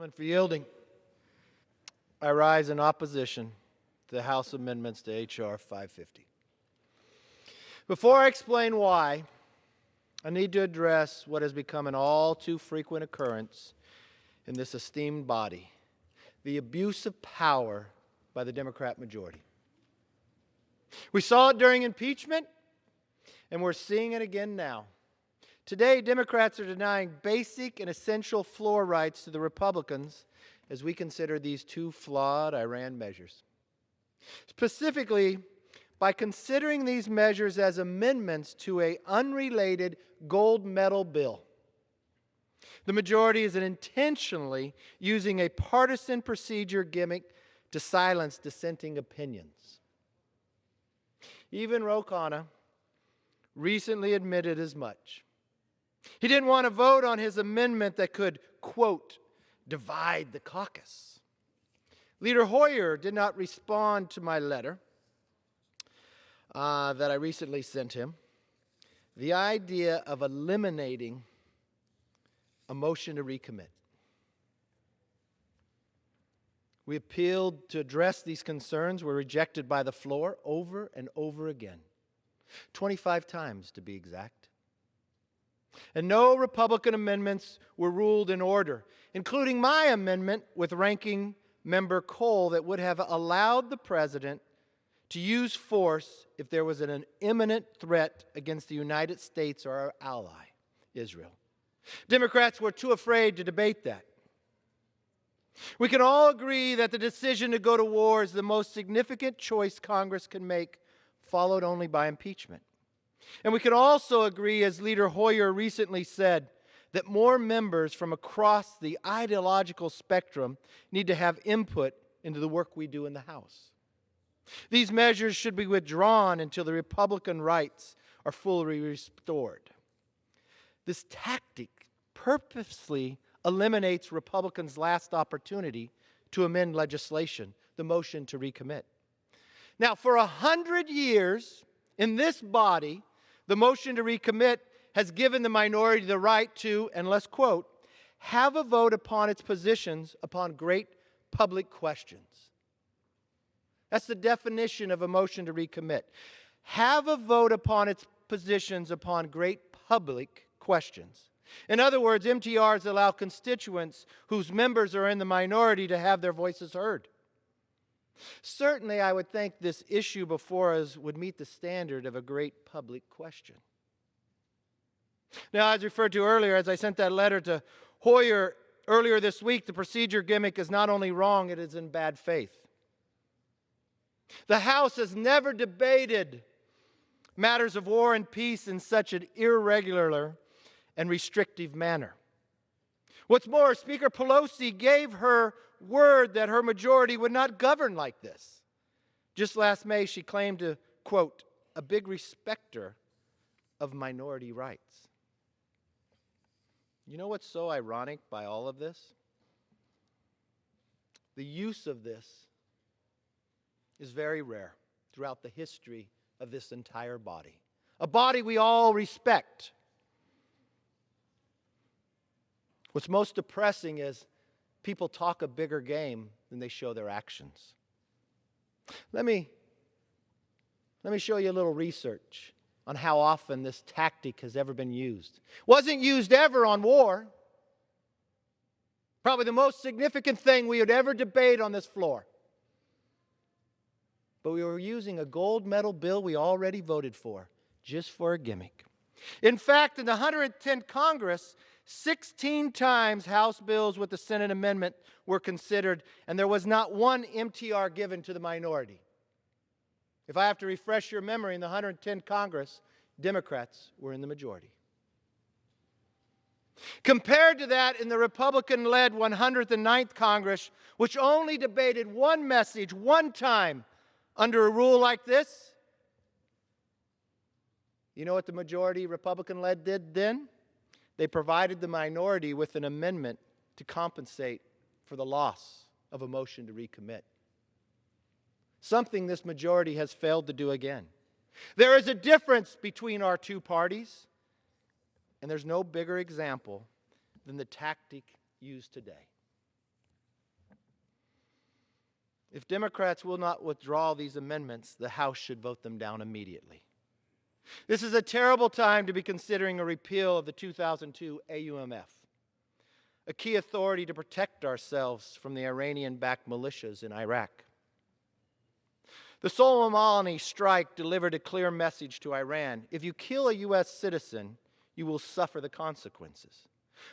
Gentlemen, for yielding. I rise in opposition to the House amendments to H.R. 550. Before I explain why, I need to address what has become an all too frequent occurrence in this esteemed body, the abuse of power by the Democrat majority. We saw it during impeachment, and we're seeing it again now. Today, Democrats are denying basic and essential floor rights to the Republicans as we consider these two flawed Iran measures. Specifically, by considering these measures as amendments to an unrelated gold medal bill. The majority is intentionally using a partisan procedure gimmick to silence dissenting opinions. Even Ro Khanna recently admitted as much. He didn't want to vote on his amendment that could, quote, divide the caucus. Leader Hoyer did not respond to my letter that I recently sent him. The idea of eliminating a motion to recommit. We appealed to address these concerns, were rejected by the floor over and over again. 25 times to be exact. And no Republican amendments were ruled in order, including my amendment with Ranking Member Cole that would have allowed the President to use force if there was an imminent threat against the United States or our ally, Israel. Democrats were too afraid to debate that. We can all agree that the decision to go to war is the most significant choice Congress can make, followed only by impeachment. And we can also agree, as Leader Hoyer recently said, that more members from across the ideological spectrum need to have input into the work we do in the House. These measures should be withdrawn until the Republican rights are fully restored. This tactic purposely eliminates Republicans' last opportunity to amend legislation, the motion to recommit. Now, for 100 years in this body, the motion to recommit has given the minority the right to, and let's quote, have a vote upon its positions upon great public questions. That's the definition of a motion to recommit. Have a vote upon its positions upon great public questions. In other words, MTRs allow constituents whose members are in the minority to have their voices heard. Certainly, I would think this issue before us would meet the standard of a great public question. Now, as referred to earlier, as I sent that letter to Hoyer earlier this week, the procedure gimmick is not only wrong, it is in bad faith. The House has never debated matters of war and peace in such an irregular and restrictive manner. What's more, Speaker Pelosi gave her word that her majority would not govern like this. Just last May, she claimed to, quote, a big respecter of minority rights. You know what's so ironic by all of this? The use of this is very rare throughout the history of this entire body. A body we all respect. What's most depressing is people talk a bigger game than they show their actions. Let me show you a little research on how often this tactic has ever been used. Wasn't used ever on war. Probably the most significant thing we would ever debate on this floor. But we were using a gold medal bill we already voted for, just for a gimmick. In fact, in the 110th Congress, 16 times House bills with the Senate amendment were considered, and there was not one MTR given to the minority. If I have to refresh your memory, in the 110th Congress, Democrats were in the majority. Compared to that, in the Republican-led 109th Congress, which only debated one message one time under a rule like this, you know what the majority Republican-led did then? They provided the minority with an amendment to compensate for the loss of a motion to recommit. Something this majority has failed to do again. There is a difference between our two parties, and there's no bigger example than the tactic used today. If Democrats will not withdraw these amendments, the House should vote them down immediately. This is a terrible time to be considering a repeal of the 2002 AUMF, a key authority to protect ourselves from the Iranian-backed militias in Iraq. The Soleimani strike delivered a clear message to Iran. If you kill a U.S. citizen, you will suffer the consequences.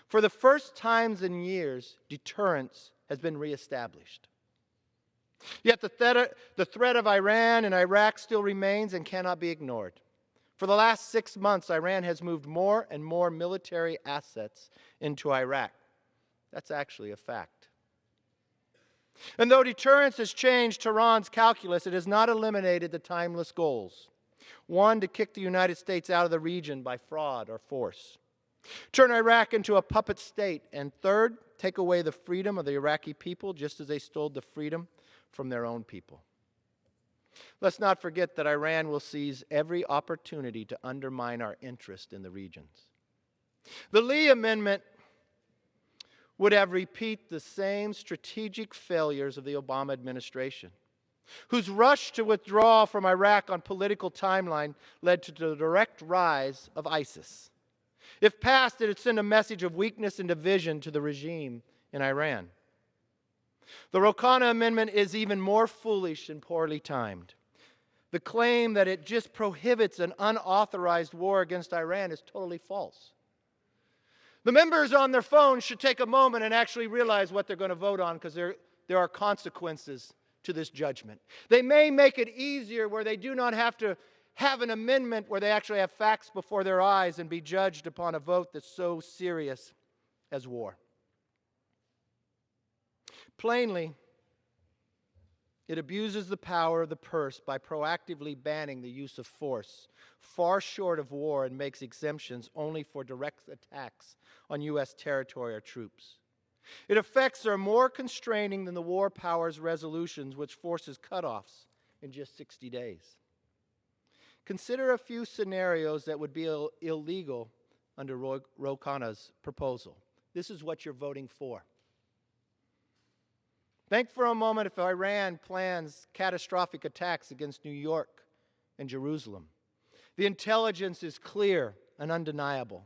For the first time in years, deterrence has been reestablished. Yet the threat of Iran and Iraq still remains and cannot be ignored. For the last 6 months, Iran has moved more and more military assets into Iraq. That's actually a fact. And though deterrence has changed Tehran's calculus, it has not eliminated the timeless goals. One, to kick the United States out of the region by fraud or force. Turn Iraq into a puppet state. And third, take away the freedom of the Iraqi people just as they stole the freedom from their own people. Let's not forget that Iran will seize every opportunity to undermine our interest in the regions. The Lee Amendment would have repeated the same strategic failures of the Obama administration, whose rush to withdraw from Iraq on political timeline led to the direct rise of ISIS. If passed, it would send a message of weakness and division to the regime in Iran. The Recommit Amendment is even more foolish and poorly timed. The claim that it just prohibits an unauthorized war against Iran is totally false. The members on their phones should take a moment and actually realize what they're going to vote on, because there are consequences to this judgment. They may make it easier where they do not have to have an amendment where they actually have facts before their eyes and be judged upon a vote that's so serious as war. Plainly, it abuses the power of the purse by proactively banning the use of force, far short of war, and makes exemptions only for direct attacks on U.S. territory or troops. Its effects are more constraining than the war powers resolutions, which forces cutoffs in just 60 days. Consider a few scenarios that would be illegal under Ro Khanna's proposal. This is what you're voting for. Think for a moment if Iran plans catastrophic attacks against New York and Jerusalem. The intelligence is clear and undeniable.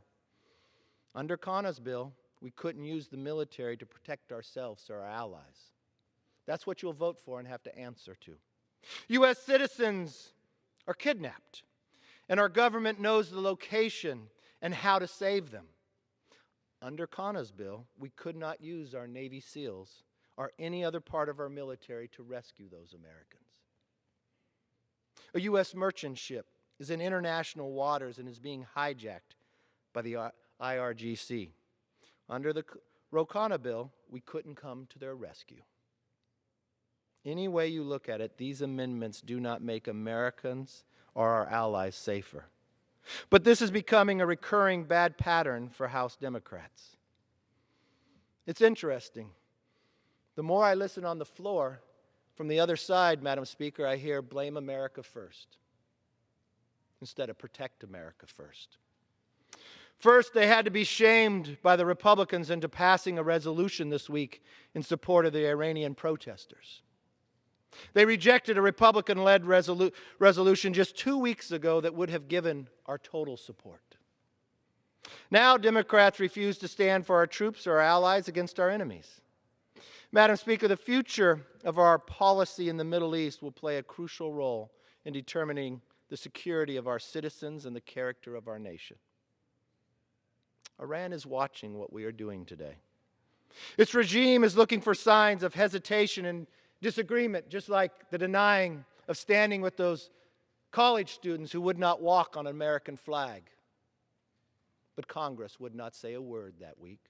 Under Khanna's bill, we couldn't use the military to protect ourselves or our allies. That's what you'll vote for and have to answer to. U.S. citizens are kidnapped, and our government knows the location and how to save them. Under Khanna's bill, we could not use our Navy SEALs or any other part of our military to rescue those Americans. A U.S. merchant ship is in international waters and is being hijacked by the IRGC. Under the Ro Khanna bill, we couldn't come to their rescue. Any way you look at it, these amendments do not make Americans or our allies safer. But this is becoming a recurring bad pattern for House Democrats. It's interesting. The more I listen on the floor, from the other side, Madam Speaker, I hear blame America first instead of protect America first. First, they had to be shamed by the Republicans into passing a resolution this week in support of the Iranian protesters. They rejected a Republican-led resolution just 2 weeks ago that would have given our total support. Now, Democrats refuse to stand for our troops or our allies against our enemies. Madam Speaker, the future of our policy in the Middle East will play a crucial role in determining the security of our citizens and the character of our nation. Iran is watching what we are doing today. Its regime is looking for signs of hesitation and disagreement, just like the denying of standing with those college students who would not walk on an American flag. But Congress would not say a word that week.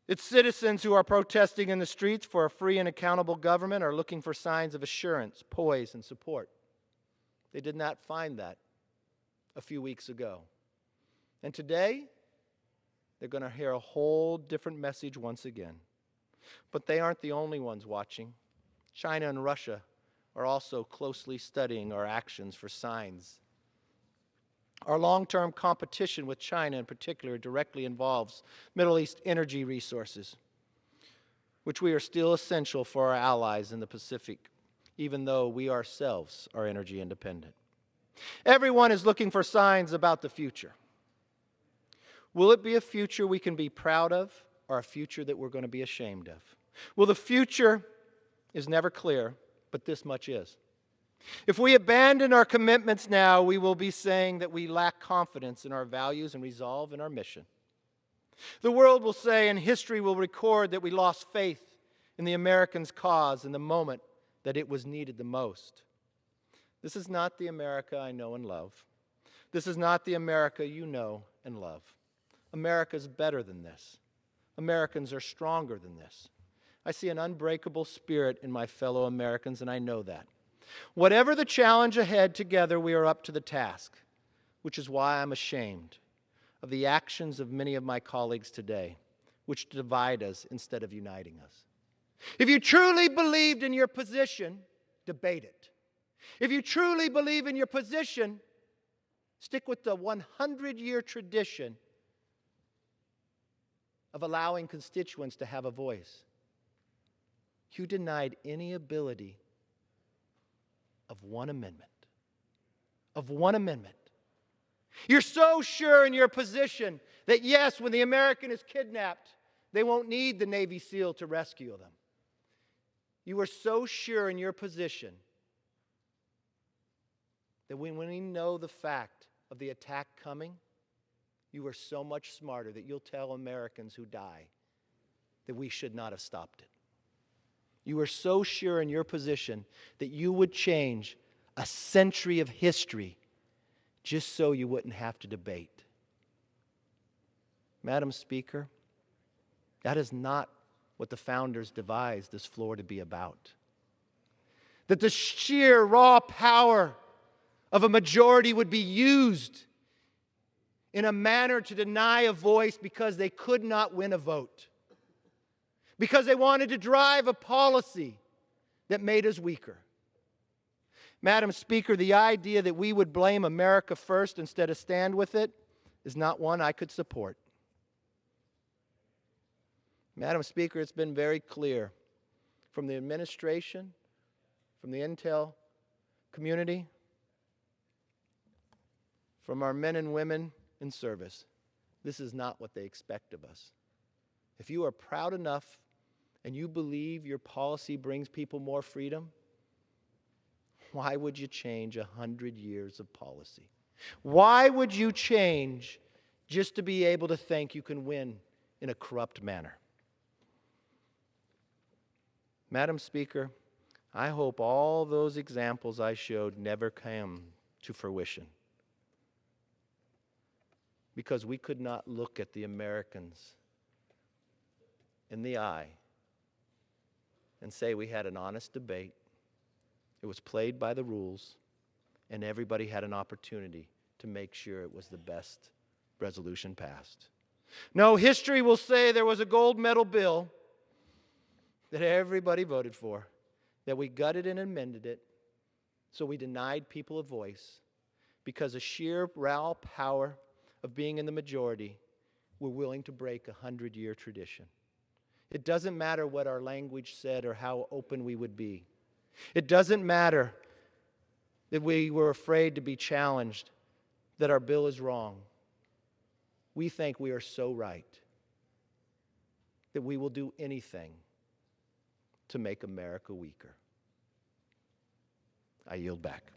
Its citizens who are protesting in the streets for a free and accountable government are looking for signs of assurance, poise, and support. They did not find that a few weeks ago. And today, they're going to hear a whole different message once again. But they aren't the only ones watching. China and Russia are also closely studying our actions for signs. Our long-term competition with China in particular directly involves Middle East energy resources. which we are still essential for our allies in the Pacific, even though we ourselves are energy independent. Everyone is looking for signs about the future. Will it be a future we can be proud of, or a future that we're going to be ashamed of? Well, the future is never clear, but this much is. If we abandon our commitments now, we will be saying that we lack confidence in our values and resolve in our mission. The world will say, and history will record, that we lost faith in the Americans' cause in the moment that it was needed the most. This is not the America I know and love. This is not the America you know and love. America's better than this. Americans are stronger than this. I see an unbreakable spirit in my fellow Americans, and I know that. Whatever the challenge ahead, together we are up to the task, which is why I'm ashamed of the actions of many of my colleagues today, which divide us instead of uniting us. If you truly believed in your position, debate it. If you truly believe in your position, stick with the 100-year tradition of allowing constituents to have a voice. You denied any ability of one amendment. Of one amendment. You're so sure in your position that yes, when the American is kidnapped, they won't need the Navy SEAL to rescue them. You are so sure in your position that when we know the fact of the attack coming, you are so much smarter that you'll tell Americans who die that we should not have stopped it. You are so sure in your position that you would change a century of history just so you wouldn't have to debate. Madam Speaker, that is not what the founders devised this floor to be about. That the sheer raw power of a majority would be used in a manner to deny a voice because they could not win a vote. Because they wanted to drive a policy that made us weaker. Madam Speaker, the idea that we would blame America first instead of stand with it is not one I could support. Madam Speaker, it's been very clear from the administration, from the intel community, from our men and women in service, this is not what they expect of us. If you are proud enough and you believe your policy brings people more freedom, why would you change 100 years of policy? Why would you change just to be able to think you can win in a corrupt manner? Madam Speaker, I hope all those examples I showed never come to fruition, because we could not look at the Americans in the eye and say we had an honest debate, it was played by the rules, and everybody had an opportunity to make sure it was the best resolution passed. No, history will say there was a gold medal bill that everybody voted for, that we gutted and amended it, so we denied people a voice because of sheer raw power of being in the majority, we're willing to break a 100-year tradition. It doesn't matter what our language said or how open we would be. It doesn't matter that we were afraid to be challenged, that our bill is wrong. We think we are so right that we will do anything to make America weaker. I yield back.